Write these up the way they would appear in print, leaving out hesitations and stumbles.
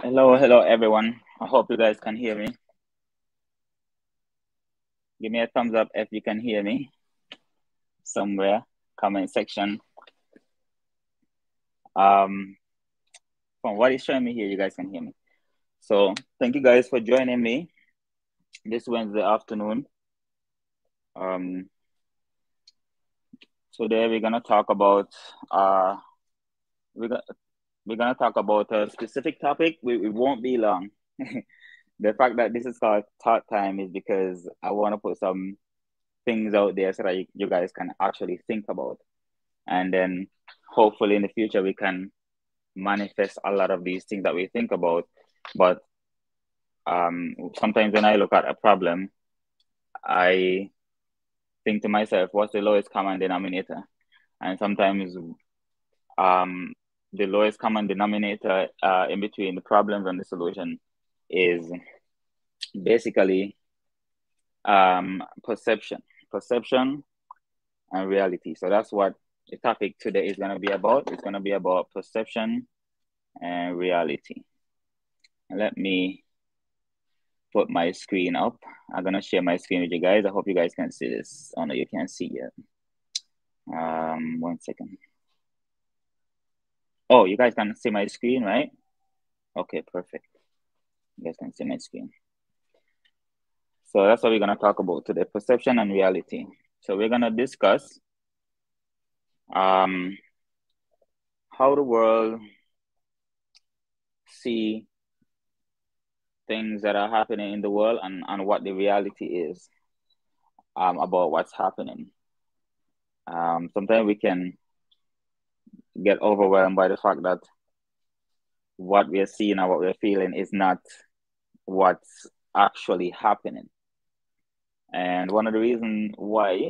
Hello everyone. I hope you guys can hear me. Give me a thumbs up if you can hear me somewhere. Comment section. Um, from what is showing me here, you guys can hear me. So thank you guys for joining me this Wednesday afternoon. Um, Today we're gonna talk about we're gonna we're gonna talk about a specific topic. We won't be long. The fact that this is called Thought Time is because I want to put some things out there so that you guys can actually think about. And then hopefully in the future we can manifest a lot of these things that we think about. But sometimes when I look at a problem, I think to myself, what's the lowest common denominator? And sometimes the lowest common denominator in between the problems and the solution is basically perception and reality. So that's what the topic today is going to be about. It's going to be about perception and reality. Let me put my screen up. I'm going to share my screen with you guys. I hope you guys can see this. Oh no, you can't see yet. 1 second. Oh, you guys can see my screen, right? Okay, perfect. You guys can see my screen. So that's what we're going to talk about today, perception and reality. So we're going to discuss how the world see things that are happening in the world and what the reality is about what's happening. Sometimes we can get overwhelmed by the fact that what we're seeing and what we're feeling is not what's actually happening. And one of the reasons why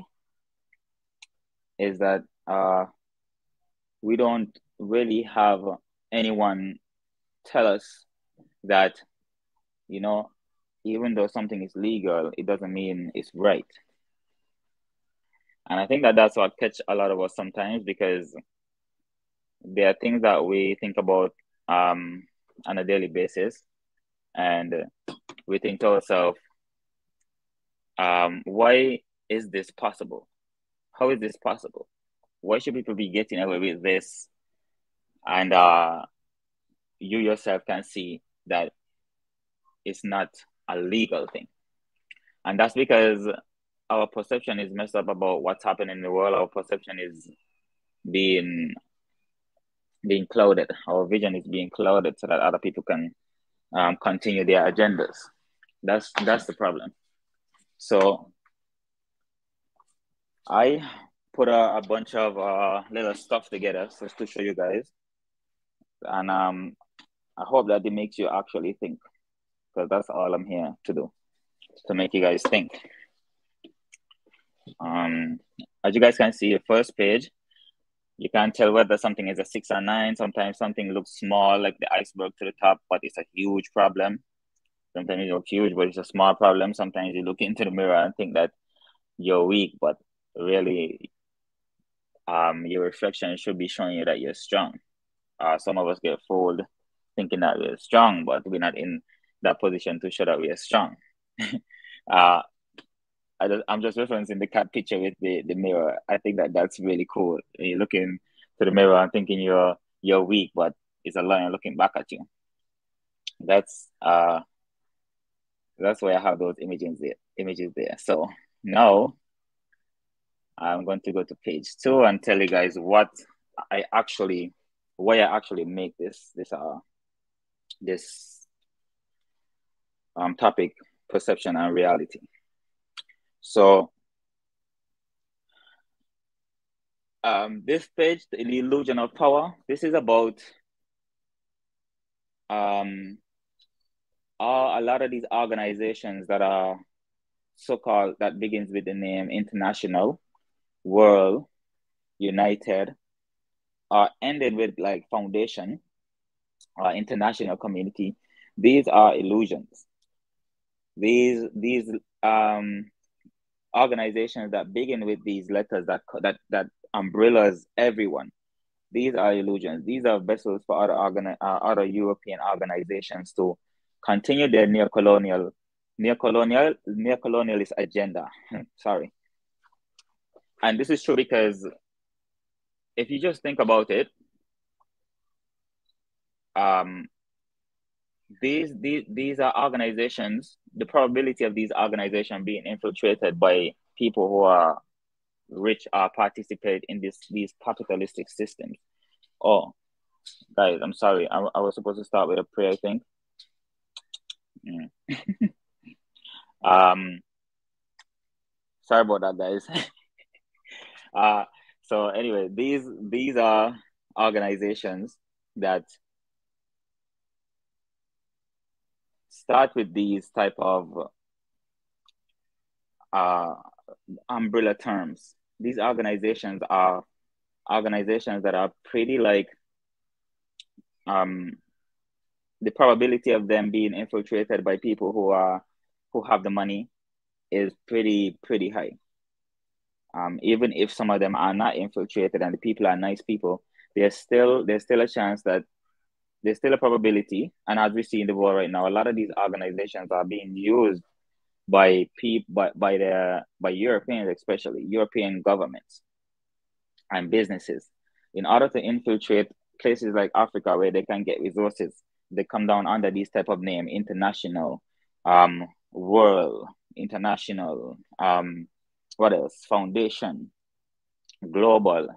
is that we don't really have anyone tell us that, you know, even though something is legal, it doesn't mean it's right. And I think that that's what catch a lot of us sometimes, because there are things that we think about on a daily basis, and we think to ourselves, why is this possible? How is this possible? Why should people be getting away with this? And you yourself can see that it's not a legal thing. And that's because our perception is messed up about what's happening in the world. Our perception is being clouded. Our vision is being clouded so that other people can continue their agendas. That's the problem. So I put a bunch of little stuff together just to show you guys, and I hope that it makes you actually think, because that's all I'm here to do, to make you guys think. As you guys can see, the first page, you can't tell whether something is a 6 or 9. Sometimes something looks small, like the iceberg to the top, but it's a huge problem. Sometimes it looks huge, but it's a small problem. Sometimes you look into the mirror and think that you're weak, but really, your reflection should be showing you that you're strong. Some of us get fooled thinking that we're strong, but we're not in that position to show that we are strong. uh, I'm just referencing the cat picture with the mirror. I think that that's really cool. You're looking to the mirror and thinking you're weak, but it's a lion looking back at you. That's why I have those images there. So now I'm going to go to page 2 and tell you guys why I actually make this topic, perception and reality. So this page, the illusion of power, this is about a lot of these organizations that are so-called, that begins with the name international, world, united, ended with like foundation, international community. These are illusions. These organizations that begin with these letters that umbrellas everyone, These are illusions. These are vessels for other European organizations to continue their neocolonialist agenda. Sorry. And this is true because if you just think about it, these are organizations. The probability of these organizations being infiltrated by people who are rich or participate in these capitalistic systems. Oh, guys, I'm sorry. I was supposed to start with a prayer, I think. Sorry about that, guys. So anyway, these are organizations that start with these type of umbrella terms. These organizations are organizations that are pretty like the probability of them being infiltrated by people who have the money is pretty high. Even if some of them are not infiltrated and the people are nice people, there's still a chance that there's still a probability. And as we see in the world right now, a lot of these organizations are being used by Europeans, especially European governments and businesses, in order to infiltrate places like Africa where they can get resources. They come down under these type of name: international, world, international, what else? Foundation, global,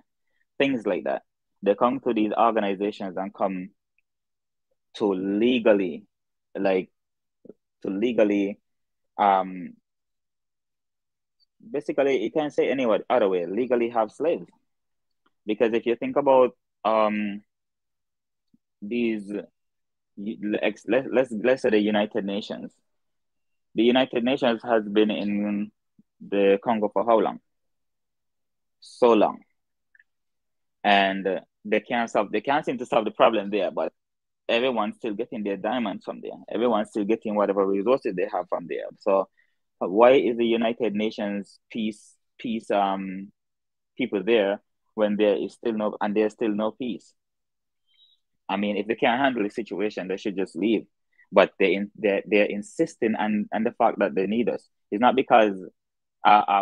things like that. They come to these organizations and come to legally, basically, you can't say any other way, legally have slaves. Because if you think about these, let's say the United Nations. The United Nations has been in the Congo for how long? So long. And they can't seem to solve the problem there, but everyone's still getting their diamonds from there. Everyone's still getting whatever resources they have from there. So why is the United Nations peace people there when there's still no peace? I mean, if they can't handle the situation, they should just leave. But they're insisting on the fact that they need us. It's not because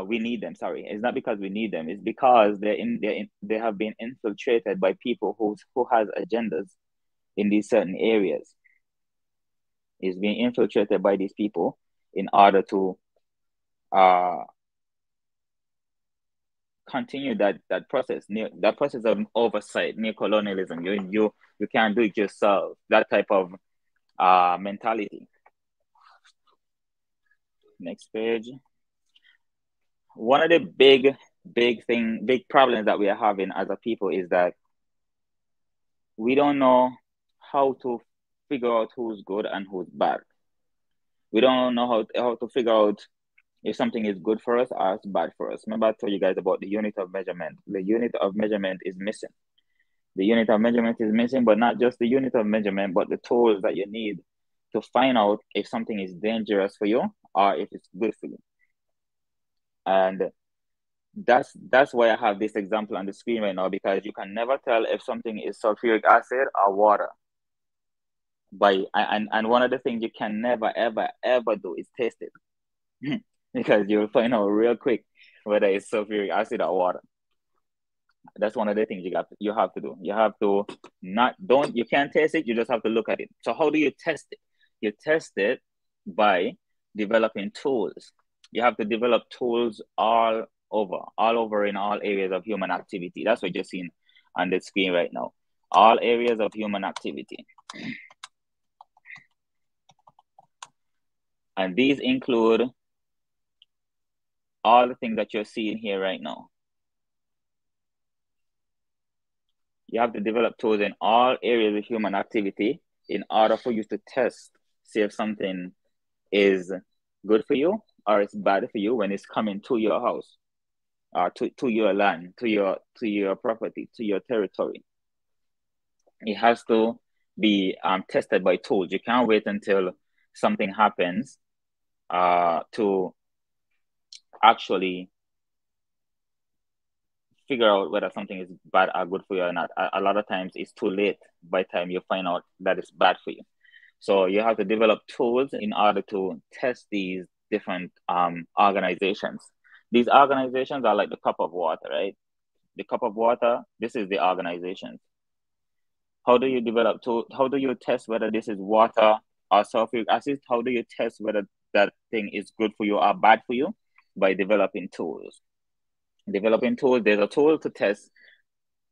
we need them. Sorry, it's not because we need them. It's because they have been infiltrated by people who has agendas in these certain areas. Is being infiltrated by these people in order to continue that process of oversight, neocolonialism. You can't do it yourself. That type of mentality. Next page. One of the big problems that we are having as a people is that we don't know how to figure out who's good and who's bad. We don't know how to figure out if something is good for us or it's bad for us. Remember I told you guys about the unit of measurement. The unit of measurement is missing. The unit of measurement is missing, but not just the unit of measurement, but the tools that you need to find out if something is dangerous for you or if it's good for you. And that's why I have this example on the screen right now, because you can never tell if something is sulfuric acid or water. And one of the things you can never ever do is taste it. Because you'll find out real quick whether it's sulfuric acid or water. That's one of the things you have to do. You have to you can't taste it, you just have to look at it. So how do you test it? You test it by developing tools. You have to develop tools all over in all areas of human activity. That's what you're seeing on the screen right now. All areas of human activity. And these include all the things that you're seeing here right now. You have to develop tools in all areas of human activity in order for you to test, see if something is good for you or it's bad for you when it's coming to your house, or to your land, to your property, to your territory. It has to be tested by tools. You can't wait until something happens to actually figure out whether something is bad or good for you or not. A lot of times it's too late by the time you find out that it's bad for you. So you have to develop tools in order to test these different organizations. These organizations are like the cup of water, right? The cup of water, this is the organization. How do you develop tools? How do you test whether this is water or sulfuric acid? How do you test whether that thing is good for you or bad for you? By developing tools. Developing tools, there's a tool to test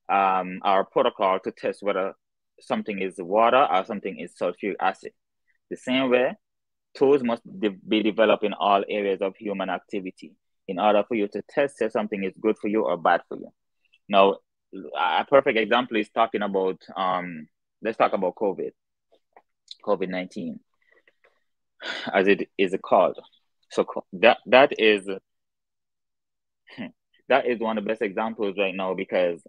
our protocol to test whether something is water or something is sulfuric acid. The same way, tools must be developed in all areas of human activity in order for you to test if something is good for you or bad for you. Now, a perfect example is talking about, let's talk about COVID-19, as it is called. So that is one of the best examples right now, because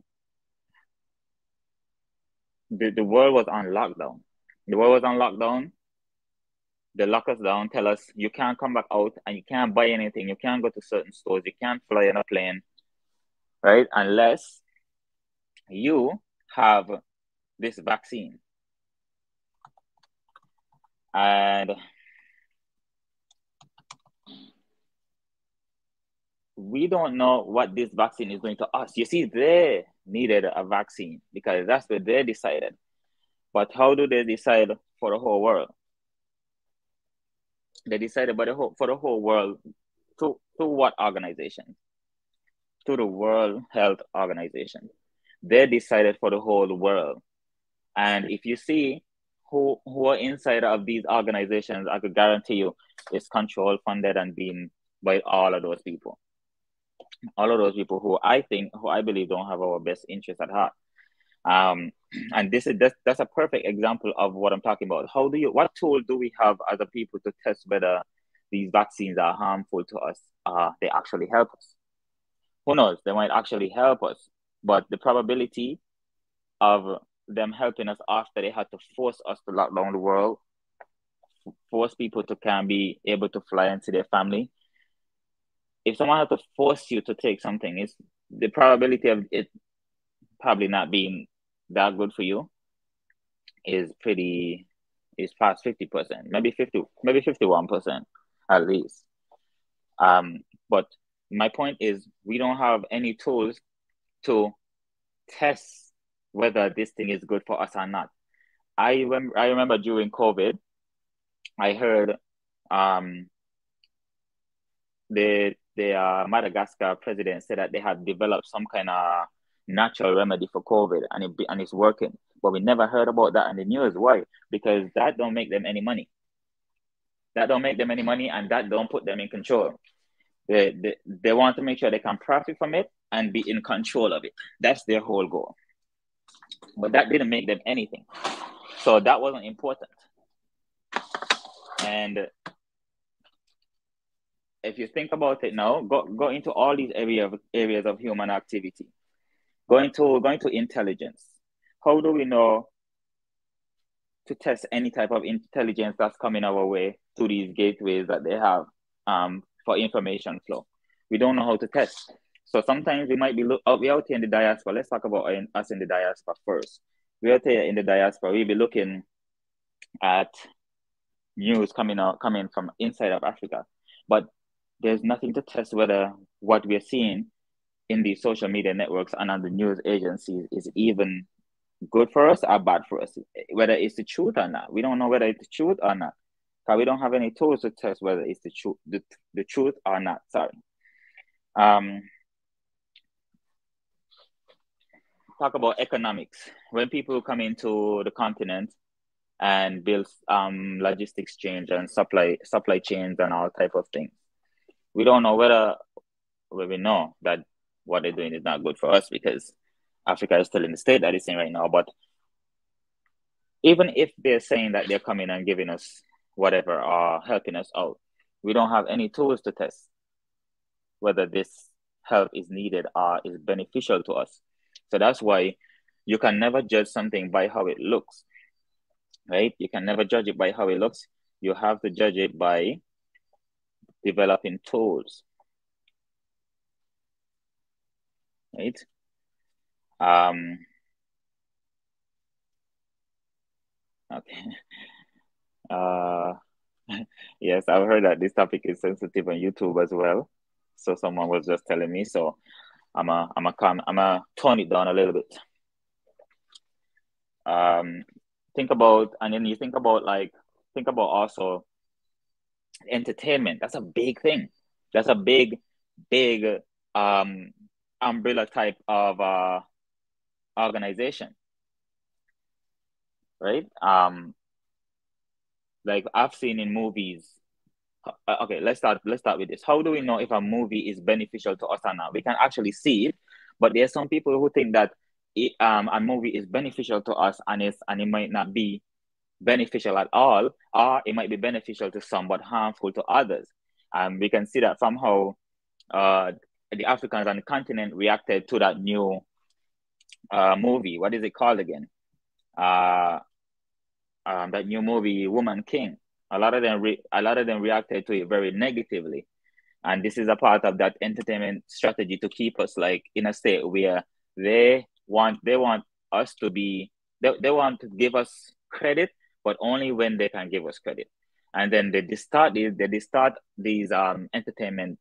the world was on lockdown. The world was on lockdown. They lock us down, tell us you can't come back out and you can't buy anything. You can't go to certain stores. You can't fly on a plane, right? Unless you have this vaccine. And we don't know what this vaccine is doing to us. You see, they needed a vaccine because that's what they decided. But how do they decide for the whole world? They decided for the whole world to what organization? To the World Health Organization. They decided for the whole world. And if you see who are inside of these organizations, I could guarantee you it's controlled, funded, and being by all of those people. All of those people who I believe don't have our best interest at heart. And that's a perfect example of what I'm talking about. What tool do we have as a people to test whether these vaccines are harmful to us? They actually help us. Who knows? They might actually help us, but the probability of them helping us after they had to force us to lock down the world, force people to can't be able to fly into their family. If someone had to force you to take something, it's the probability of it probably not being that good for you is past 50%, maybe 51% at least. But my point is we don't have any tools to test whether this thing is good for us or not. I remember during COVID, I heard the Madagascar president said that they had developed some kind of natural remedy for COVID and it's working. But we never heard about that in the news. Why? Because that don't make them any money. That don't make them any money, and that don't put them in control. They want to make sure they can profit from it and be in control of it. That's their whole goal. But that didn't make them anything. So that wasn't important. And if you think about it now, go into all these areas of human activity. Going to intelligence. How do we know to test any type of intelligence that's coming our way through these gateways that they have for information flow? We don't know how to test. So sometimes we might be out here in the diaspora. Let's talk about us in the diaspora first. We out here in the diaspora, we'll be looking at news coming from inside of Africa. But there's nothing to test whether what we're seeing in these social media networks and on the news agencies is even good for us or bad for us, whether it's the truth or not. We don't know whether it's the truth or not, because we don't have any tools to test whether it's the truth or not. Sorry. Talk about economics. When people come into the continent and build logistics chains and supply chains and all type of things, we don't know we know that what they're doing is not good for us, because Africa is still in the state that it's in right now. But even if they're saying that they're coming and giving us whatever or helping us out, we don't have any tools to test whether this help is needed or is beneficial to us. So that's why you can never judge something by how it looks, right? You can never judge it by how it looks. You have to judge it by developing tools, right? Okay. Yes, I've heard that this topic is sensitive on YouTube as well. So someone was just telling me, so I'm a tone it down a little bit. Think about, and then you think about also entertainment. That's a big thing. That's a big um umbrella type of organization, right? Like I've seen in movies. Okay, let's start with this. How do we know if a movie is beneficial to us or not? We can actually see it, but there are some people who think that a movie is beneficial to us, and it might not be beneficial at all, or it might be beneficial to some but harmful to others. We can see that from how the Africans on the continent reacted to that new movie. What is it called again? Uh, that new movie, Woman King. A lot of them reacted to it very negatively, and this is a part of that entertainment strategy to keep us like in a state where they want us to be they want to give us credit, but only when they can give us credit. And then they start these entertainment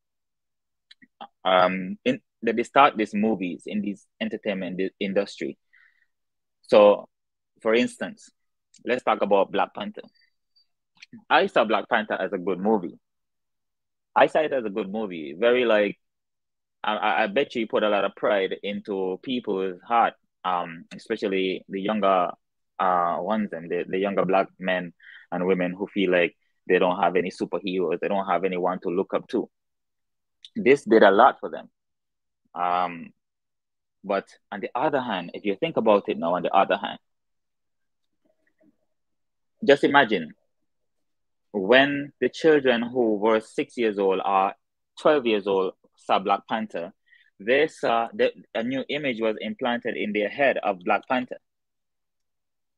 they start these movies in these entertainment industry. So for instance, let's talk about Black Panther. I saw Black Panther as a good movie. I saw it as a good movie. Very like I bet you put a lot of pride into people's heart, especially the younger ones and the younger Black men and women who feel like they don't have any superheroes, they don't have anyone to look up to. This did a lot for them. But on the other hand, if you think about it now, on the other hand, just imagine when the children who were 6 years old or 12 years old saw Black Panther, they saw that a new image was implanted in their head of Black Panther,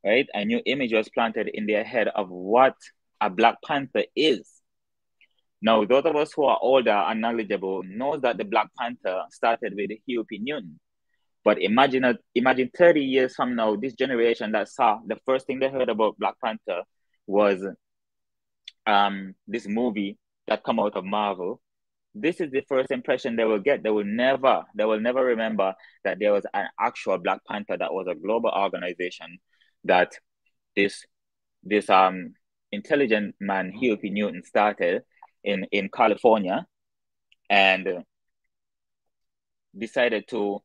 right? A new image was planted in their head of what a Black Panther is. Now, those of us who are older and knowledgeable knows that the Black Panther started with Huey P. Newton. But imagine 30 years from now, this generation that saw the first thing they heard about Black Panther was this movie that come out of Marvel. This is the first impression they will get. They will never remember that there was an actual Black Panther that was a global organization that this intelligent man Huey P. Newton started in California and decided to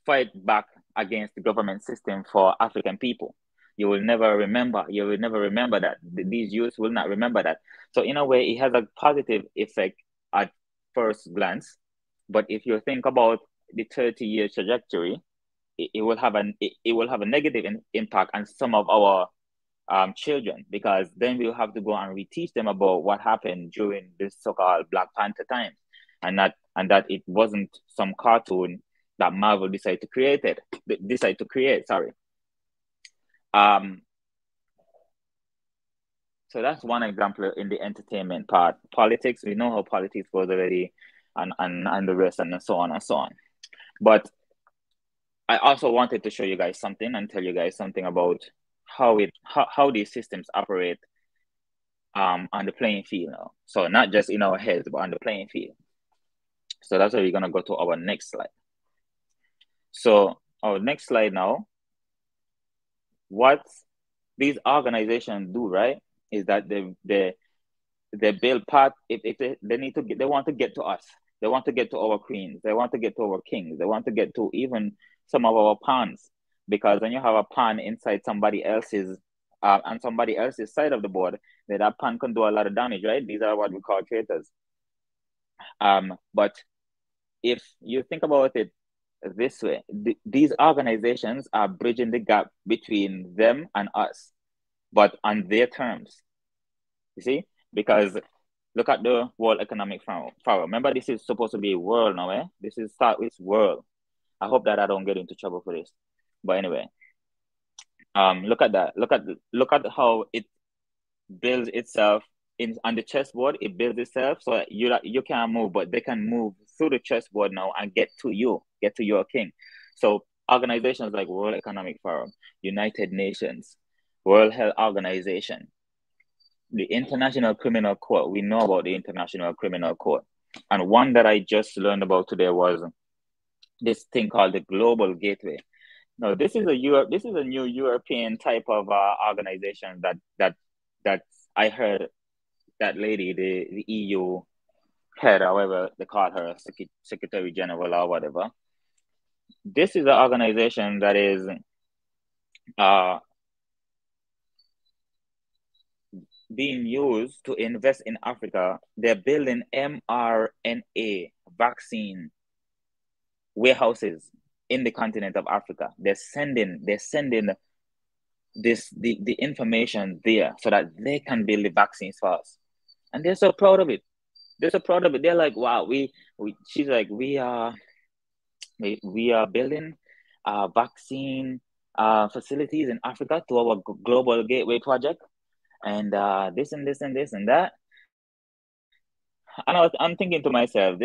fight back against the government system for African people. You will never remember that. These youths will not remember that. So in a way, it has a positive effect at first glance. But if you think about the 30-year trajectory, it will have a negative impact on some of our children, because then we'll have to go and reteach them about what happened during this so-called Black Panther time, and that it wasn't some cartoon that Marvel decided to create. Sorry. So that's one example in the entertainment part. Politics, we know how politics goes already, and the rest, and so on and so on. But I also wanted to show you guys something and tell you guys something about how these systems operate on the playing field now. So not just in our heads, but on the playing field. So that's why we're gonna go to our next slide. So our next slide now, what these organizations do, right, is that they build path. If they want to get to us, they want to get to our queens, they want to get to our kings, they want to get to even some of our pawns, because when you have a pawn inside somebody else's on somebody else's side of the board, that pawn can do a lot of damage, right? These are what we call traitors. But if you think about it this way, these organizations are bridging the gap between them and us, but on their terms. You see? Because look at the World Economic Forum. Remember, this is supposed to be world now, eh? This is start with world. I hope that I don't get into trouble for this. But anyway, look at that. Look at how it builds itself on the chessboard. It builds itself so you can't move, but they can move through the chessboard now and get to your king. So organizations like World Economic Forum, United Nations, World Health Organization, the International Criminal Court. We know about the International Criminal Court. And one that I just learned about today was this thing called the Global Gateway. No, this is a new European type of organization that I heard that lady, the EU head, however they call her, Secretary General or whatever. This is an organization that is being used to invest in Africa. They're building mRNA vaccine warehouses in the continent of Africa. They're sending the information there so that they can build the vaccines for us. And they're so proud of it. They're like, wow, she's like, we are building vaccine facilities in Africa to our Global Gateway project. And this and this and this and that. And I'm thinking to myself,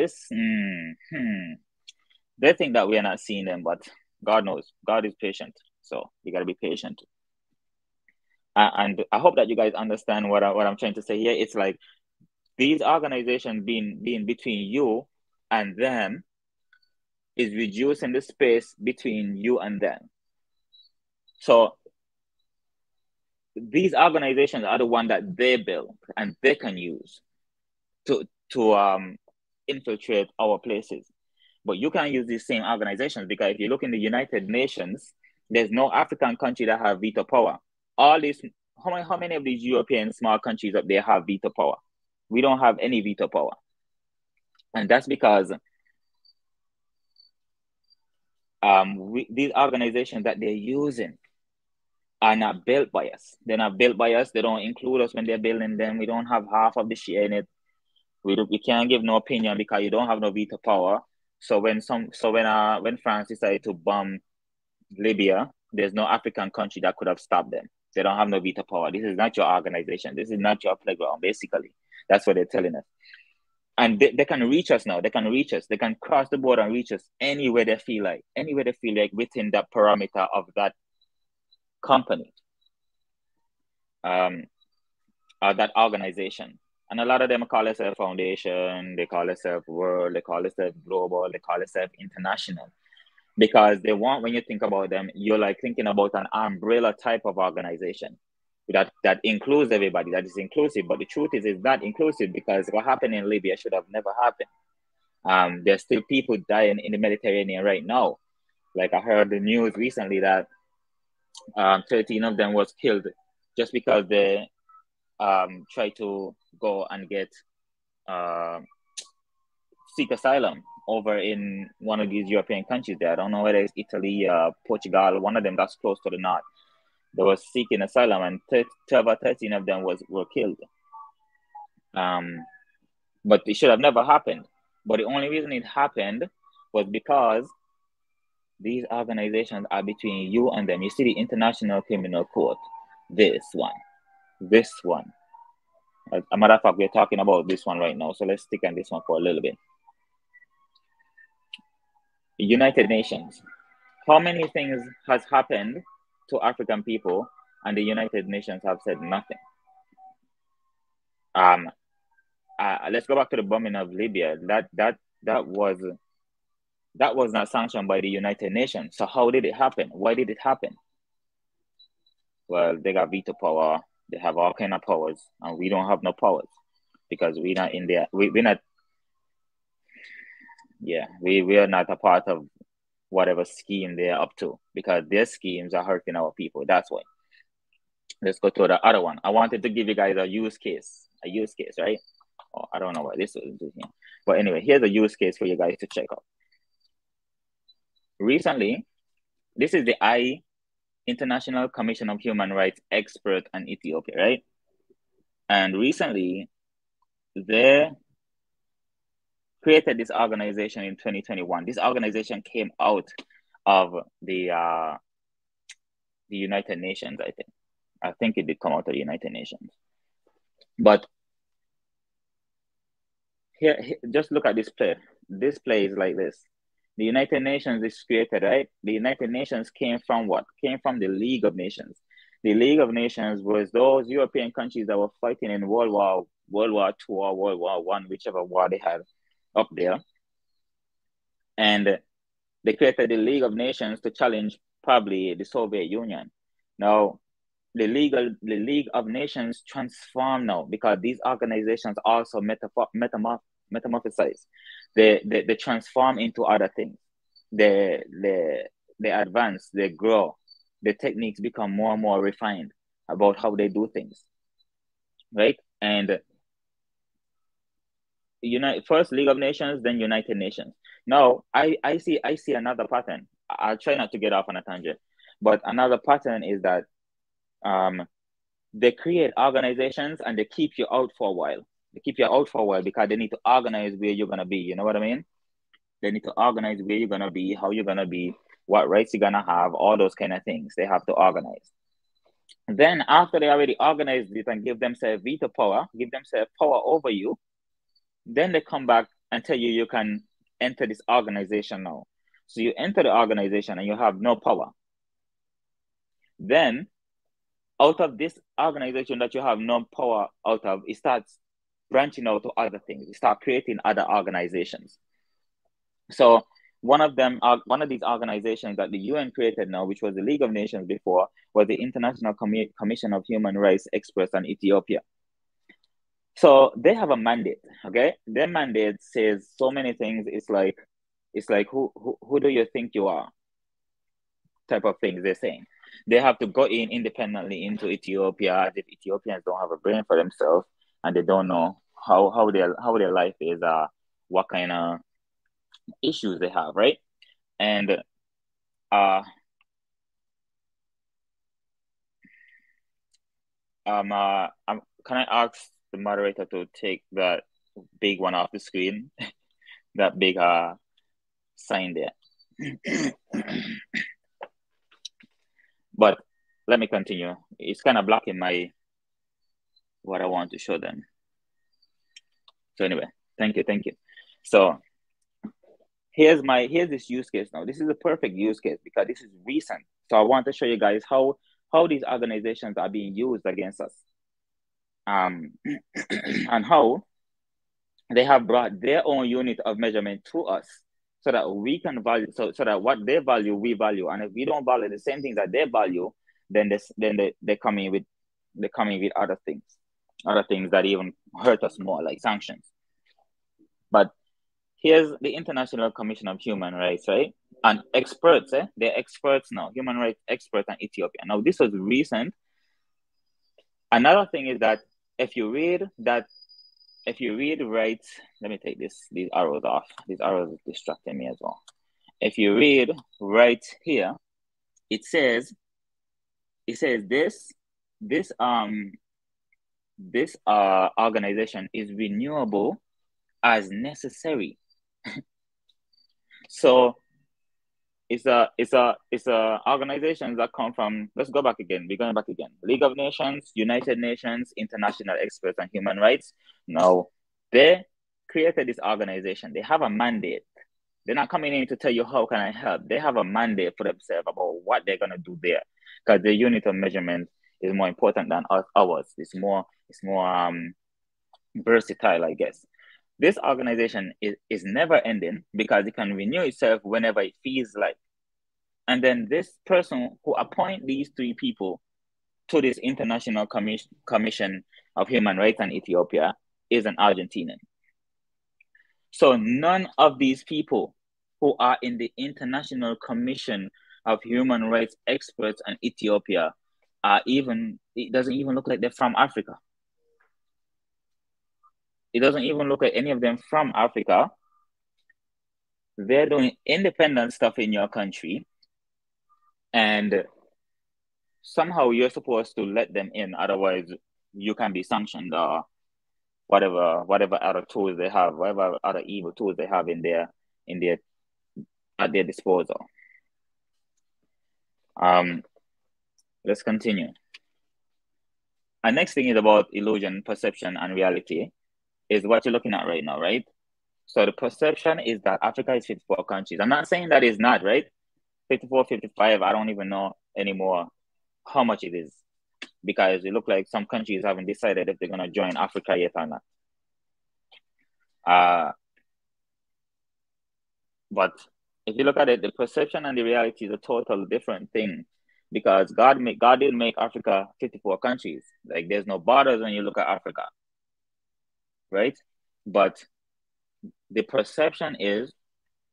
they think that we are not seeing them, but God knows. God is patient. So you got to be patient. And I hope that you guys understand what I'm trying to say here. It's like these organizations being between you and them is reducing the space between you and them. So these organizations are the one that they build and they can use to infiltrate our places. But you can't use these same organizations, because if you look in the United Nations, there's no African country that have veto power. All these, how many of these European small countries up there have veto power? We don't have any veto power. And that's because these organizations that they're using are not built by us. They're not built by us. They don't include us when they're building them. We don't have half of the share in it. We can't give no opinion because you don't have no veto power. So when France decided to bomb Libya, there's no African country that could have stopped them. They don't have no veto power. This is not your organization. This is not your playground, basically. That's what they're telling us. And they can reach us now. They can reach us. They can cross the border and reach us anywhere they feel like. Anywhere they feel like within that parameter of that company. Or that organization. And a lot of them call themselves foundation, they call themselves world, they call themselves global, they call themselves international. Because they want, when you think about them, you're like thinking about an umbrella type of organization that includes everybody, that is inclusive. But the truth is it's not inclusive, because what happened in Libya should have never happened. There's still people dying in the Mediterranean right now. Like I heard the news recently that 13 of them was killed just because they try to go and seek asylum over in one of these European countries there. I don't know whether it's Italy, Portugal, one of them that's close to the north. They were seeking asylum, and 12 or 13 of them were killed. But it should have never happened. But the only reason it happened was because these organizations are between you and them. You see the International Criminal Court, this one. As a matter of fact, we're talking about this one right now, so let's stick on this one for a little bit. The United Nations. How many things has happened to African people, and the United Nations have said nothing? Let's go back to the bombing of Libya. That was not sanctioned by the United Nations. So how did it happen? Why did it happen? Well, they got veto power. They have all kind of powers, and we don't have no powers because we're not in there. We're not. Yeah, we are not a part of whatever scheme they're up to, because their schemes are hurting our people. That's why. Let's go to the other one. I wanted to give you guys a use case, right? Oh, I don't know what this is. But anyway, here's a use case for you guys to check out. Recently, this is the International Commission of Human Rights expert on Ethiopia, right? And recently, they created this organization in 2021. This organization came out of the United Nations, I think. I think it did come out of the United Nations. But here just look at this play. displays like this. The United Nations is created, right? The United Nations came from what? Came from the League of Nations. The League of Nations was those European countries that were fighting in World War II or World War I, whichever war they had up there. And they created the League of Nations to challenge probably the Soviet Union. Now, the League of Nations transform now because these organizations also metamorphosize. They transform into other things. They advance, they grow. The techniques become more and more refined about how they do things, right? And first League of Nations, then United Nations. Now I see another pattern. I'll try not to get off on a tangent, but another pattern is that they create organizations and they keep you out for a while. They keep you out for a while because they need to organize where you're gonna be. You know what I mean? They need to organize where you're gonna be, how you're gonna be, what rights you're gonna have, all those kind of things. They have to organize. Then after they already organized it and give themselves veto power, give themselves power over you, then they come back and tell you can enter this organization now. So you enter the organization and you have no power. Then out of this organization that you have no power out of, it starts branching out to other things. You start creating other organizations. So one of these organizations that the UN created now, which was the League of Nations before, was the International Commission of Human Rights Experts in Ethiopia. So they have a mandate, okay? Their mandate says so many things. It's like who do you think you are? Type of things they're saying. They have to go in independently into Ethiopia as if Ethiopians don't have a brain for themselves and they don't know how their life is, what kind of issues they have, right? And can I ask the moderator to take that big one off the screen? That big sign there. But let me continue. It's kind of blocking what I want to show them. So anyway, thank you. So here's this use case now. This is a perfect use case because this is recent. So I want to show you guys how these organizations are being used against us. And how they have brought their own unit of measurement to us so that we can value, so that what they value, we value. And if we don't value the same things that they value, then they come in with other things that even hurt us more, like sanctions. But here's the International Commission of Human Rights, right? And experts, they're experts now, human rights experts in Ethiopia. Now, this was recent. Another thing is that if you read right, let me take these arrows off. These arrows are distracting me as well. If you read right here, it says this organization is renewable as necessary. So it's organizations that come from, let's go back again. We're going back again. League of Nations, United Nations, International Experts on Human Rights. Now, they created this organization. They have a mandate. They're not coming in to tell you how can I help. They have a mandate for themselves about what they're going to do there, because the unit of measurement is more important than ours. It's more versatile, I guess. This organization is never ending because it can renew itself whenever it feels like. And then this person who appoint these three people to this International Commission of Human Rights in Ethiopia is an Argentinian. So none of these people who are in the International Commission of Human Rights Experts in Ethiopia it doesn't even look like they're from Africa. It doesn't even look like any of them from Africa. They're doing independent stuff in your country, and somehow you're supposed to let them in. Otherwise, you can be sanctioned or whatever other tools they have, whatever other evil tools they have at their disposal. Let's continue. Our next thing is about illusion, perception, and reality. Is what you're looking at right now, right? So the perception is that Africa is 54 countries. I'm not saying that it's not, right? 54, 55, I don't even know anymore how much it is, because it looks like some countries haven't decided if they're going to join Africa yet or not. But if you look at it, the perception and the reality is a total different thing, because God didn't make Africa 54 countries. Like, there's no borders when you look at Africa, right? But the perception is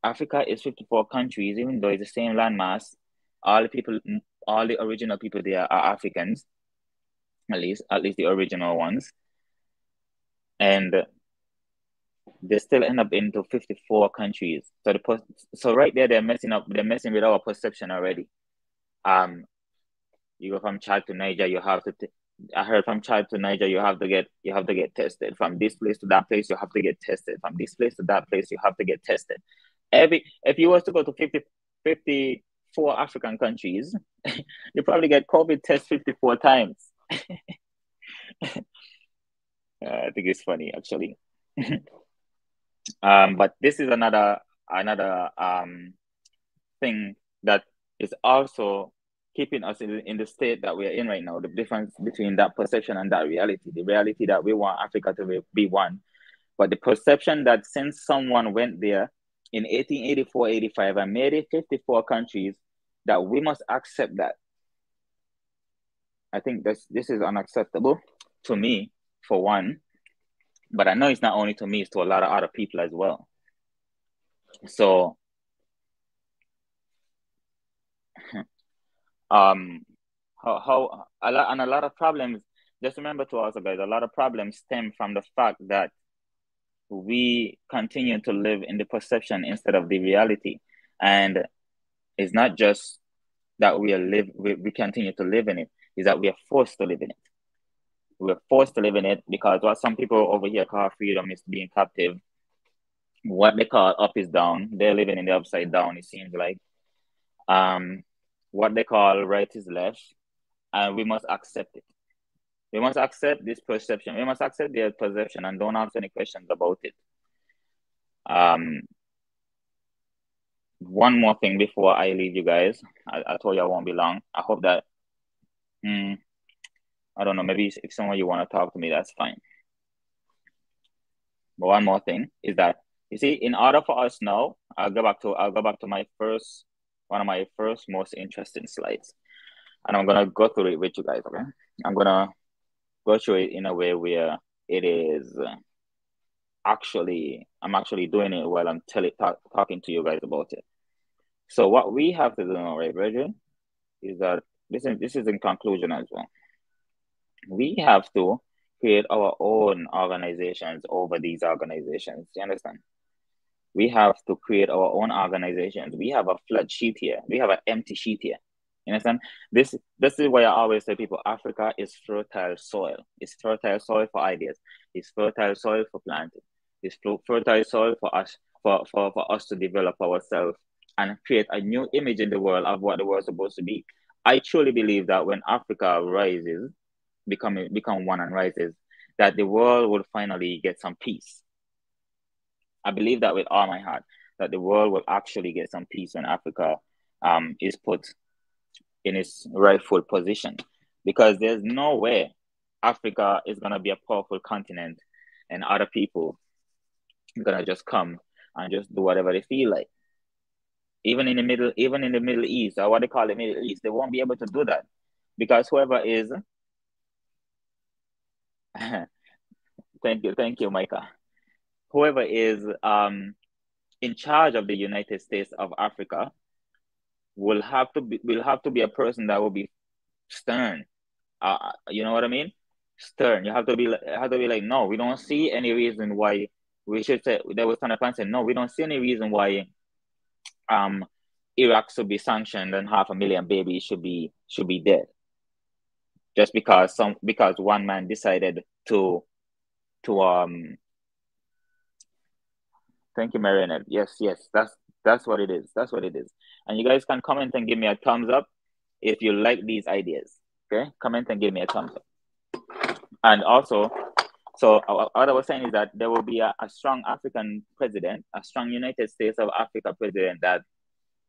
Africa is 54 countries, even though it's the same landmass. All the original people there are Africans, at least the original ones. And they still end up into 54 countries. So right there, they're messing with our perception already. You go from Chad to Niger, you have to. I heard from Chad to Niger, you have to get tested. From this place to that place, you have to get tested. From this place to that place, you have to get tested. If you was to go to 54 African countries, you probably get COVID test 54 times. I think it's funny, actually. But this is another thing that is also keeping us in the state that we are in right now. The difference between that perception and that reality. The reality that we want Africa to be one, but the perception that since someone went there in 1884, 85 and made it 54 countries, that we must accept that. I think this is unacceptable to me, for one. But I know it's not only to me, it's to a lot of other people as well. So, how a lot of problems, just remember to also, guys, a lot of problems stem from the fact that we continue to live in the perception instead of the reality. And it's not just that we continue to live in it, is that we are forced to live in it. We're forced to live in it because what some people over here call freedom is being captive. What they call up is down. They're living in the upside down, it seems like. What they call right is left, and we must accept it. We must accept this perception. We must accept their perception and don't ask any questions about it. One more thing before I leave you guys. I told you I won't be long. I hope that, I don't know, maybe if some of you want to talk to me, that's fine. But one more thing is that, you see, in order for us now, I'll go back to one of my first most interesting slides. And I'm gonna go through it with you guys, okay? I'm gonna go through it in a way where it is I'm actually doing it while I'm talking to you guys about it. So what we have to do now, right, brethren, is that this is in conclusion as well. We have to create our own organizations over these organizations. Do you understand? We have to create our own organizations. We have a flat sheet here. We have an empty sheet here. You understand? This is why I always tell people Africa is fertile soil. It's fertile soil for ideas. It's fertile soil for planting. It's fertile soil for us to develop ourselves and create a new image in the world of what the world is supposed to be. I truly believe that when Africa rises, become one and rises, that the world will finally get some peace. I believe that with all my heart, that the world will actually get some peace when Africa is put in its rightful position, because there's no way Africa is going to be a powerful continent and other people are going to just come and just do whatever they feel like. Even in the Middle East, or what they call the Middle East, they won't be able to do that, because whoever is thank you, Micah. Whoever is in charge of the United States of Africa will have to be a person that will be stern. You know what I mean? Stern. You have to be like, no, we don't see any reason why we should say. They will stand up and say, no, we don't see any reason why Iraq should be sanctioned and 500,000 babies should be dead, just because one man decided to thank you, Marionette. Yes, that's what it is. That's what it is. And you guys can comment and give me a thumbs up if you like these ideas. Okay, comment and give me a thumbs up. And also, So what I was saying is that there will be a strong African president, a strong United States of Africa president that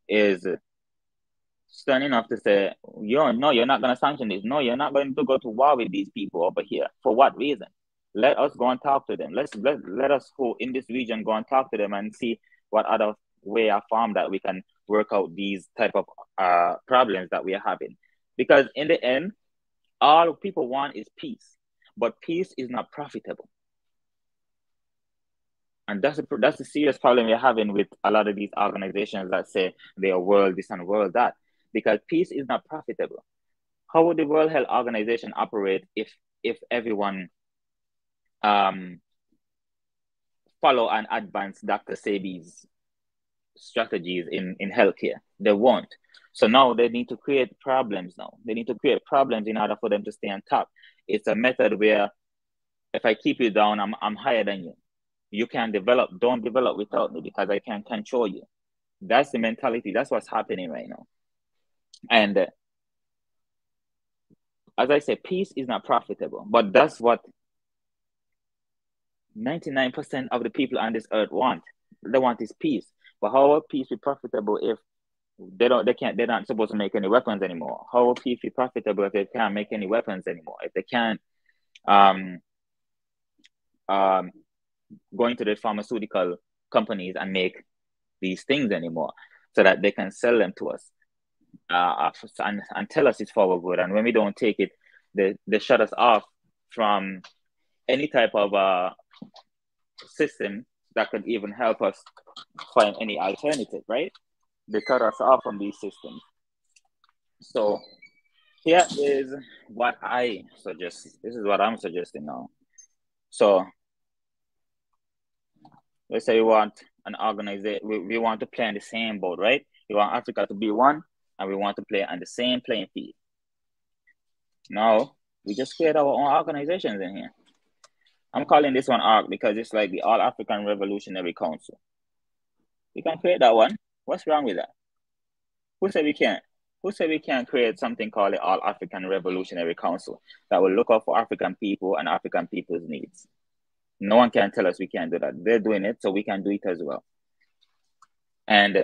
is stern enough to say, no, you're not going to sanction this. No, you're not going to go to war with these people over here. For what reason? Let us go and talk to them. Let us who in this region go and talk to them and see what other way or form that we can work out these type of problems that we are having. Because in the end, all people want is peace, but peace is not profitable. And that's the serious problem we're having with a lot of these organizations that say they are world this and world that, because peace is not profitable. How would the World Health Organization operate if everyone follow and advance Dr. Sebi's strategies in healthcare? They won't. So now they need to create problems now. They need to create problems in order for them to stay on top. It's a method where if I keep you down, I'm higher than you. You can develop, don't develop without me because I can control you. That's the mentality. That's what's happening right now. And as I say, peace is not profitable, but that's what 99% of the people on this earth want. They want is peace. But how will peace be profitable if they're not supposed to make any weapons anymore? How will peace be profitable if they can't make any weapons anymore? If they can't go into the pharmaceutical companies and make these things anymore so that they can sell them to us and tell us it's for our good. And when we don't take it, they shut us off from any type of system that could even help us find any alternative, right? They cut us off from these systems. So here is what I suggest. This is what I'm suggesting now. So let's say we want an organization, we want to play in the same boat, right? We want Africa to be one, and we want to play on the same playing field. Now, we just create our own organizations in here. I'm calling this one ARC because it's like the All African Revolutionary Council. We can create that one. What's wrong with that? Who said we can't? Who said we can't create something called the All African Revolutionary Council that will look out for African people and African people's needs? No one can tell us we can't do that. They're doing it, so we can do it as well. And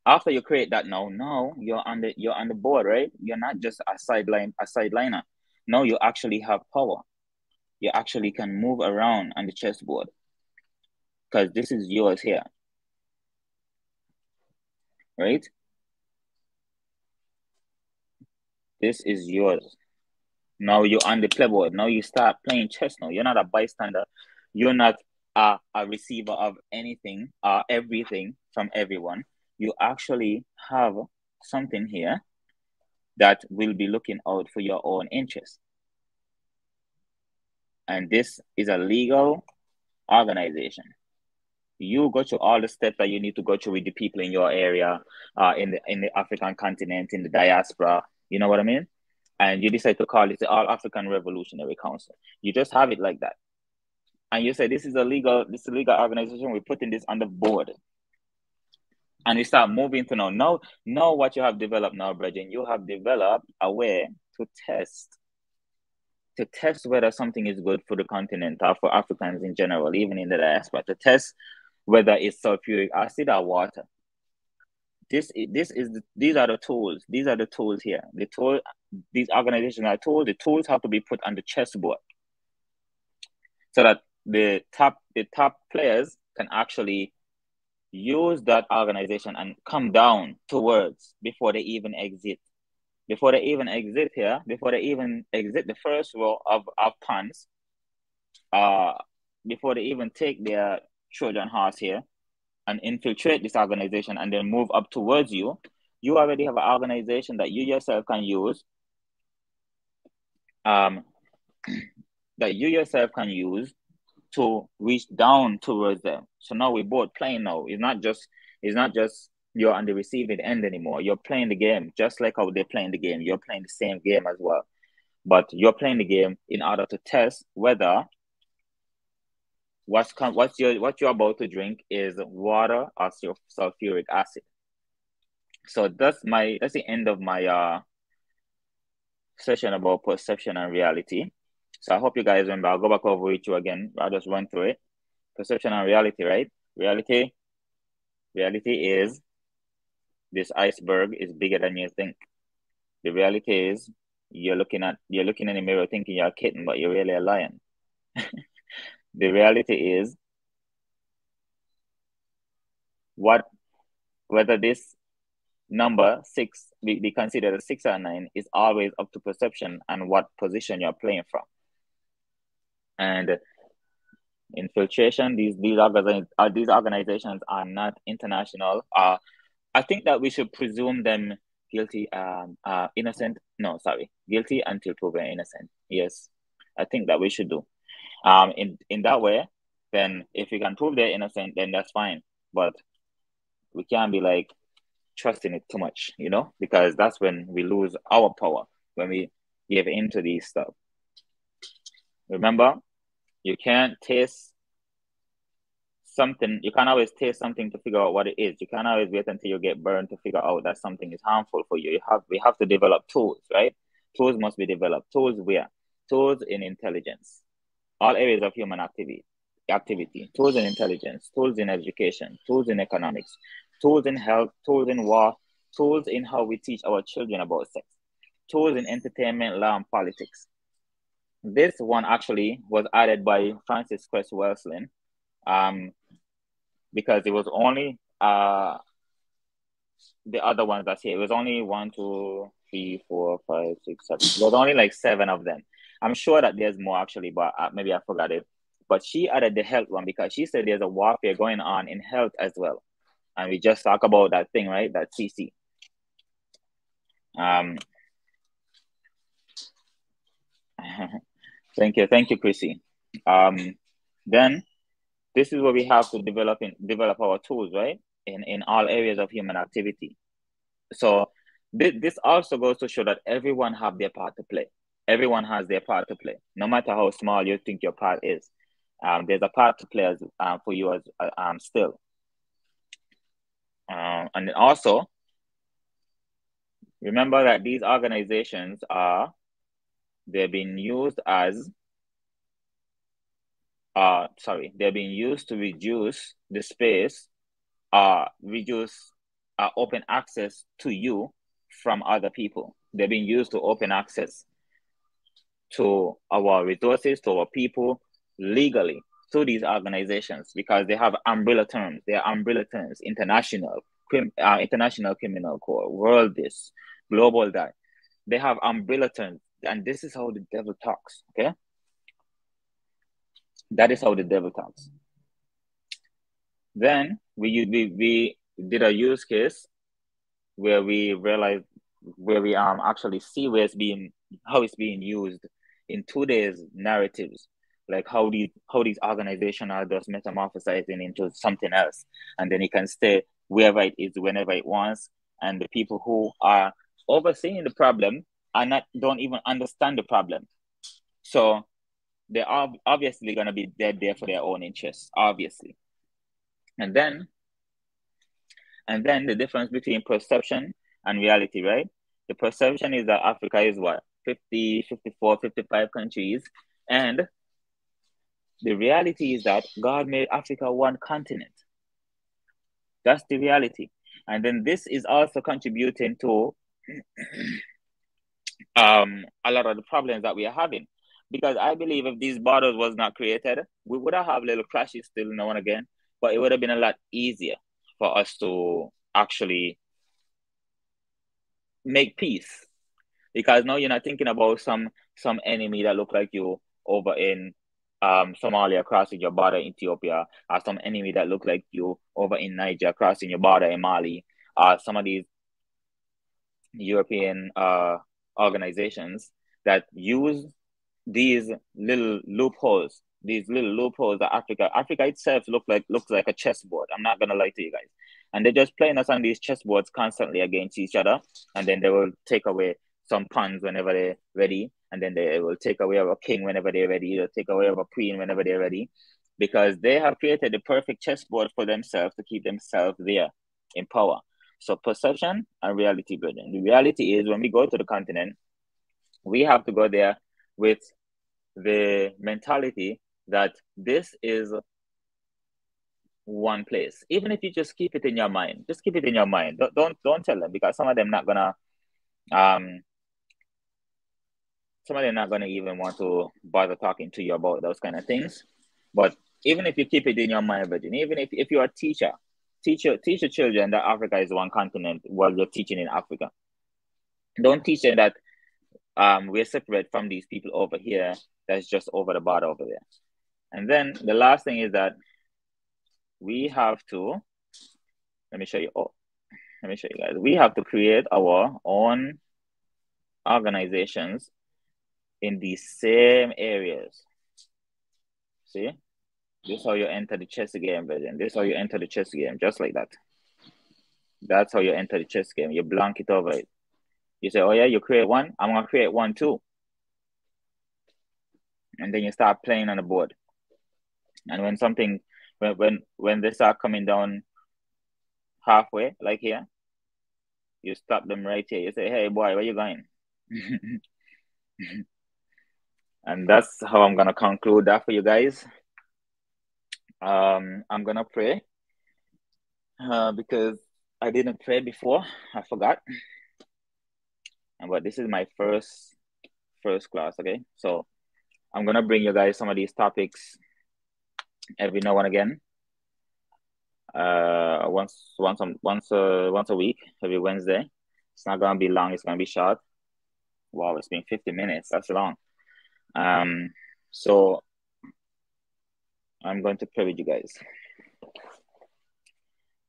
after you create that, now you're on the board, right? You're not just a sideliner. No, you actually have power. You actually can move around on the chessboard because this is yours here, right? This is yours. Now you're on the playboard. Now you start playing chess. Now you're not a bystander. You're not a receiver of anything, everything from everyone. You actually have something here that will be looking out for your own interests. And this is a legal organization. You go through all the steps that you need to go through with the people in your area, in the African continent, in the diaspora. You know what I mean? And you decide to call it the All African Revolutionary Council. You just have it like that. And you say, this is a legal organization. We're putting this on the board. And we start moving to now what you have developed now, Bridget, you have developed a way to test whether something is good for the continent or for Africans in general, even in the diaspora, to test whether it's sulfuric acid or water. These are the tools. These are the tools here. These organizations are tools. The tools have to be put on the chessboard so that the top players can actually use that organization and come down towards before they even exit. Before they even exit here, before they even exit the first row of pawns, before they even take their Trojan horse here and infiltrate this organization and then move up towards you, you already have an organization that you yourself can use, to reach down towards them. So now we're both playing now. It's not just you're on the receiving end anymore. You're playing the game just like how they're playing the game. You're playing the same game as well. But you're playing the game in order to test whether what you're about to drink is water or sulfuric acid. So that's the end of my session about perception and reality. So I hope you guys remember. I'll go back over it you again. I'll just run through it. Perception and reality, right? Reality is this iceberg is bigger than you think. The reality is you're looking in the mirror thinking you're a kitten, but you're really a lion. The reality is whether this number 6 be considered a 6 or 9 is always up to perception and what position you're playing from. And infiltration, these organizations are not international. I think that we should presume them guilty, innocent. No, sorry, guilty until proven innocent. Yes, I think that we should do. In that way, then if we can prove they're innocent, then that's fine. But we can't be like trusting it too much, because that's when we lose our power, when we give into these stuff. Remember, you can't taste something. You can't always taste something to figure out what it is. You can't always wait until you get burned to figure out that something is harmful for you. We have to develop tools, right? Tools must be developed. Tools where? Tools in intelligence. All areas of human activity. Tools in intelligence, tools in education, tools in economics, tools in health, tools in war, tools in how we teach our children about sex, tools in entertainment, law, and politics. This one actually was added by Francis Cress Welsing, because it was only the other ones that's here. It was only 1, 2, 3, 4, 5, 6, 7. There was only like 7 of them. I'm sure that there's more actually, but maybe I forgot it. But she added the health one because she said there's a warfare going on in health as well. And we just talked about that thing, right? That CC. Thank you, Chrissy. Then this is where we have to develop our tools, right? In all areas of human activity. So this also goes to show that everyone have their part to play. Everyone has their part to play, no matter how small you think your part is. There's a part to play for you as still. And then also, remember that these organizations they're being used to reduce the space, reduce open access to you from other people. They're being used to open access to our resources, to our people, legally through these organizations, because they have umbrella terms. They are umbrella terms: international criminal court, world this, global that. They have umbrella terms, and this is how the devil talks. Okay, that is how the devil talks. Then we did a use case where we realized, where we actually see how it's being used in today's narratives, like how these organizations are just metamorphosizing into something else, and then it can stay wherever it is, whenever it wants, and the people who are overseeing the problem don't even understand the problem. So they're obviously going to be dead there for their own interests, obviously. And then the difference between perception and reality, right? The perception is that Africa is what? 50, 54, 55 countries. And the reality is that God made Africa one continent. That's the reality. And then this is also contributing to a lot of the problems that we are having. Because I believe if these borders was not created, we would have little clashes still now and again, but it would have been a lot easier for us to actually make peace. Because now you're not thinking about some enemy that look like you over in Somalia crossing your border in Ethiopia, or some enemy that look like you over in Niger crossing your border in Mali, some of these European organizations that use these little loopholes that Africa itself looks like a chessboard. I'm not gonna lie to you guys. And they're just playing us on these chessboards constantly against each other, and then they will take away some pawns whenever they're ready, and then they will take away our king whenever they're ready. They'll take away our queen whenever they're ready, because they have created the perfect chessboard for themselves to keep themselves there in power. So perception and reality, brethren. The reality is when we go to the continent, we have to go there with the mentality that this is one place. Even if you just keep it in your mind, just keep it in your mind. Don't tell them, because some of them not gonna even want to bother talking to you about those kind of things. But even if you keep it in your mind, Virgin, even if you're a teacher, teach your children that Africa is one continent while you're teaching in Africa. Don't teach them that we're separate from these people over here that's just over the border over there. And then the last thing is that we have to, let me show you guys. We have to create our own organizations in these same areas. See? This is how you enter the chess game, Virgin. This is how you enter the chess game, just like that. That's how you enter the chess game. You blank it over it. You say, oh yeah, you create one, I'm gonna create one too. And then you start playing on the board. And when something, when they start coming down halfway, like here, you stop them right here. You say, hey boy, where you going? And that's how I'm gonna conclude that for you guys. I'm gonna pray because I didn't pray before. I forgot. But this is my first class, okay? So I'm gonna bring you guys some of these topics every now and again. Once a week, every Wednesday. It's not gonna be long, it's gonna be short. Wow, it's been 50 minutes. That's long. So I'm going to pray with you guys.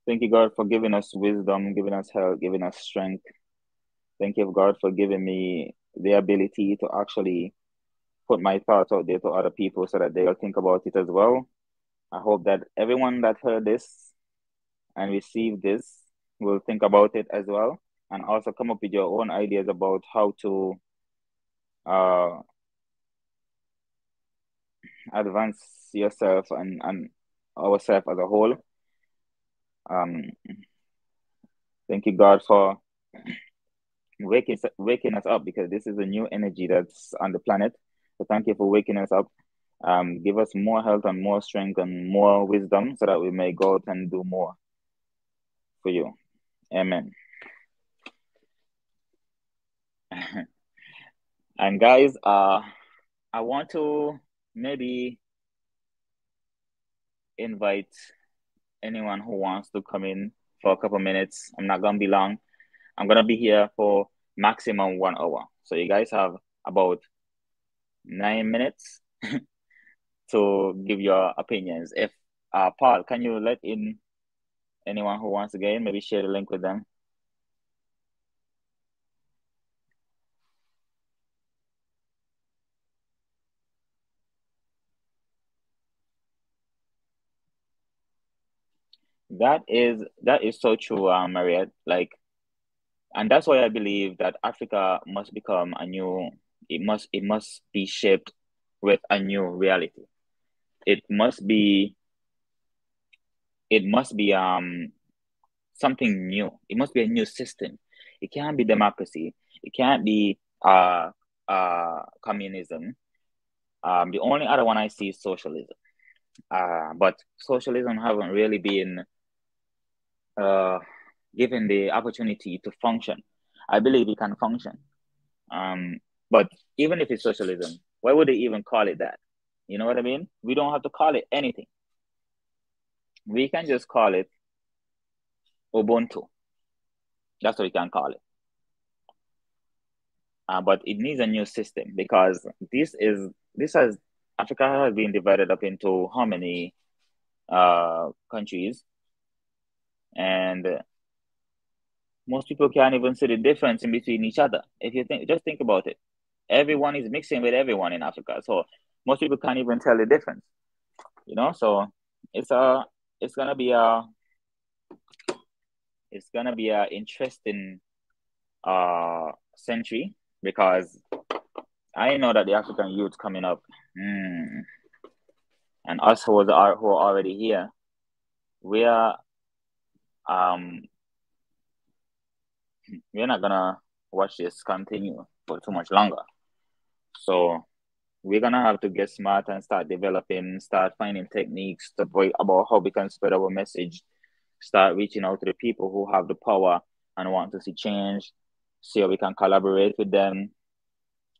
Thank you, God, for giving us wisdom, giving us health, giving us strength. Thank you, God, for giving me the ability to actually put my thoughts out there to other people so that they'll think about it as well. I hope that everyone that heard this and received this will think about it as well, and also come up with your own ideas about how to advance yourself and ourselves as a whole. Thank you, God, for waking us up, because this is a new energy that's on the planet. So thank you for waking us up. Give us more health and more strength and more wisdom so that we may go out and do more for you. Amen. And guys, I want to maybe invite anyone who wants to come in for a couple minutes. I'm not gonna be long. I'm gonna be here for maximum 1 hour. So you guys have about 9 minutes to give your opinions. If Paul, can you let in anyone who wants to get in? Maybe share the link with them. That is so true, Mariette. Like, and that's why I believe that Africa must become a new. It must be shaped with a new reality. It must be something new. It must be a new system. It can't be democracy. It can't be communism. The only other one I see is socialism. But socialism haven't really been given the opportunity to function. I believe it can function. But even if it's socialism, why would they even call it that? You know what I mean? We don't have to call it anything. We can just call it Ubuntu. That's what we can call it. But it needs a new system, because Africa has been divided up into how many countries, and most people can't even see the difference in between each other. If you just think about it, everyone is mixing with everyone in Africa, so most people can't even tell the difference. You know, so it's gonna be a interesting century, because I know that the African youth coming up, and us who are already here, we are we're not gonna watch this continue for too much longer. So we're gonna have to get smart and start developing, start finding techniques about how we can spread our message, start reaching out to the people who have the power and want to see change, see how we can collaborate with them,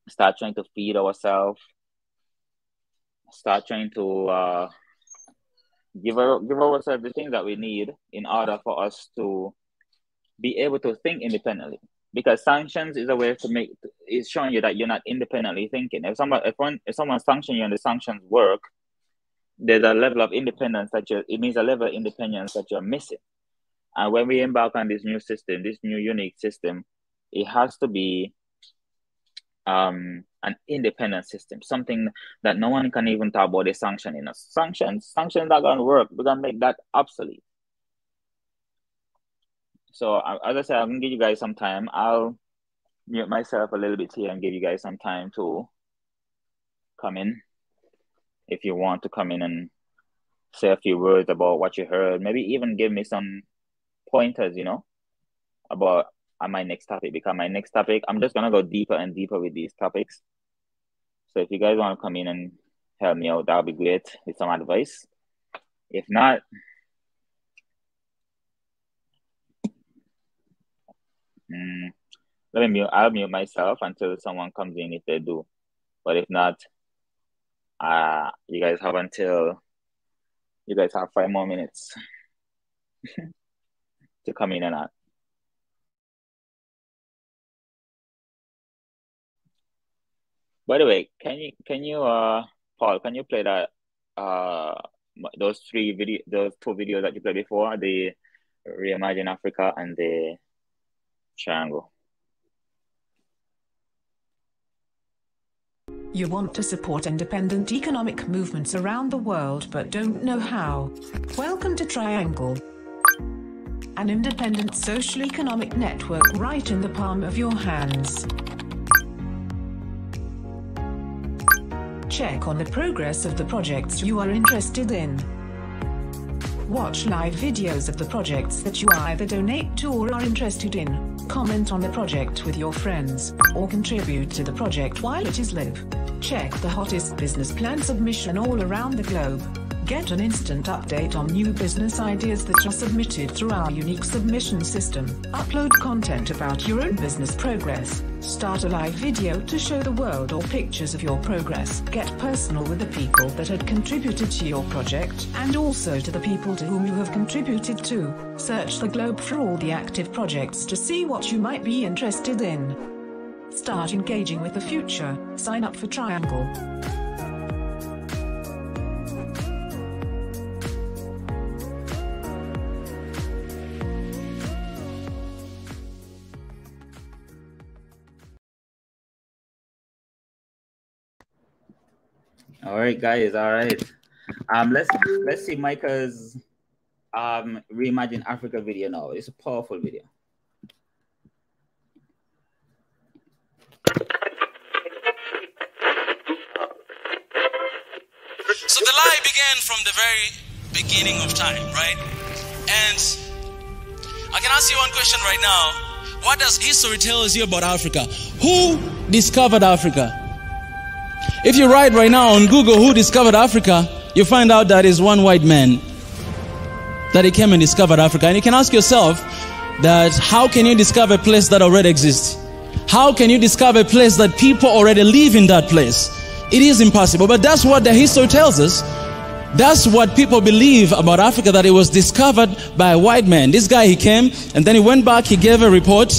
start trying to feed ourselves, start trying to give ourselves the things that we need in order for us to be able to think independently. Because sanctions is a way to is showing you that you're not independently thinking. If someone sanctions you and the sanctions work, there's a level of independence it means a level of independence that you're missing. And when we embark on this new system, this new unique system, it has to be an independent system, something that no one can even talk about the sanctioning us. Sanctions are going to work. We're going to make that obsolete. So as I said, I'm going to give you guys some time. I'll mute myself a little bit here and give you guys some time to come in. If you want to come in and say a few words about what you heard, maybe even give me some pointers, about my next topic. Because my next topic, I'm just going to go deeper and deeper with these topics. So if you guys want to come in and help me out, that would be great with some advice. If not, I'll mute myself until someone comes in if they do. But if not, you guys have 5 more minutes to come in and out. By the way, can you Paul, can you play that those two videos that you played before, the Reimagine Africa and the Triangle? You want to support independent economic movements around the world but don't know how? Welcome to Triangle, an independent social economic network right in the palm of your hands. Check on the progress of the projects you are interested in. Watch live videos of the projects that you either donate to or are interested in. Comment on the project with your friends, or contribute to the project while it is live. Check the hottest business plan submission all around the globe. Get an instant update on new business ideas that are submitted through our unique submission system. Upload content about your own business progress. Start a live video to show the world or pictures of your progress. Get personal with the people that had contributed to your project, and also to the people to whom you have contributed to. Search the globe for all the active projects to see what you might be interested in. Start engaging with the future. Sign up for Triangle. All right, guys. All right. Let's see Micah's Reimagine Africa video now. It's a powerful video. So the lie began from the very beginning of time, right? And I can ask you one question right now. What does history tell you about Africa? Who discovered Africa? If you write right now on Google who discovered Africa, you find out that is one white man that he came and discovered Africa. And you can ask yourself that how can you discover a place that already exists? How can you discover a place that people already live in that place? It is impossible, but that's what the history tells us. That's what people believe about Africa, that it was discovered by a white man. This guy, he came and then he went back, he gave a report,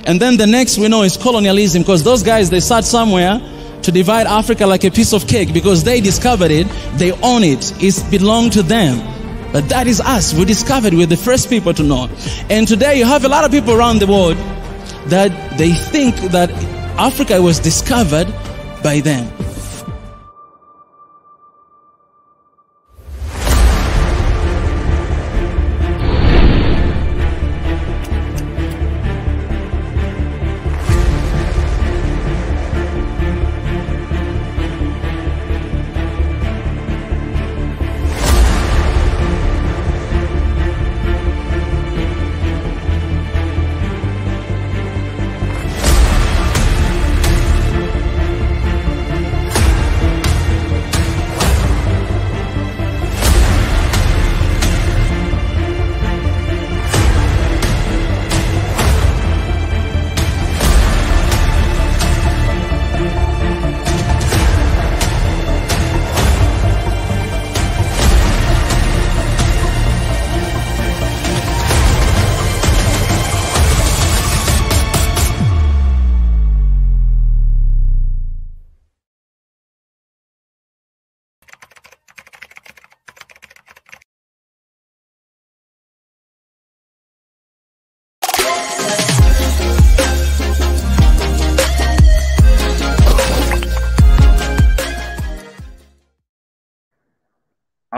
and then the next we know is colonialism, because those guys, they sat somewhere to divide Africa like a piece of cake because they discovered it, they own it, it belonged to them. But that is us. We discovered, we're the first people to know. And today you have a lot of people around the world that they think that Africa was discovered by them.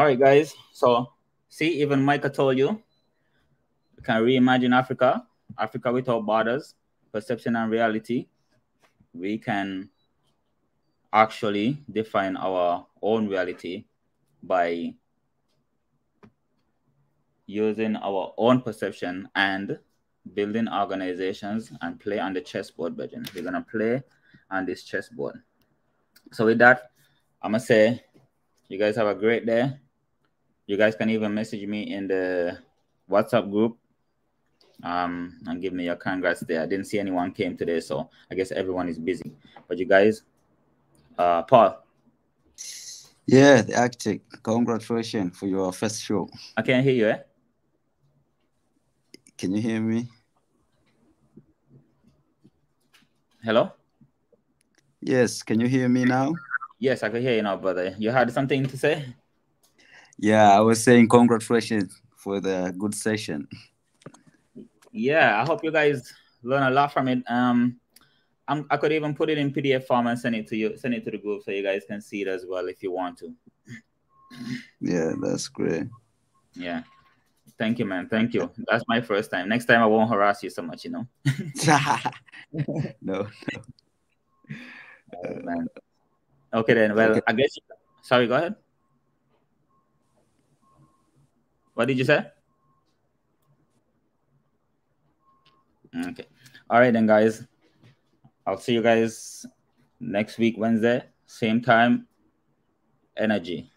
All right, guys. So, see, even Micah told you, we can reimagine Africa, Africa without borders, perception and reality. We can actually define our own reality by using our own perception and building organizations and play on the chessboard, Brethren. We're going to play on this chessboard. So with that, I'm going to say, you guys have a great day. You guys can even message me in the WhatsApp group and give me your congrats there. I didn't see anyone came today, so I guess everyone is busy. But you guys, Paul. Yeah, the Arctic. Congratulations for your first show. I can't hear you, eh? Can you hear me? Hello? Yes, can you hear me now? Yes, I can hear you now, brother. You had something to say? Yeah, I was saying congratulations for the good session. Yeah, I hope you guys learn a lot from it. I could even put it in PDF form and send it to you, send it to the group so you guys can see it as well if you want to. Yeah, that's great. Yeah. Thank you, man. Thank you. That's my first time. Next time I won't harass you so much, you know. No. Man. Okay then. Well, okay. I guess. Sorry. Go ahead. What did you say? Okay. All right then, guys. I'll see you guys next week, Wednesday, same time. Energy.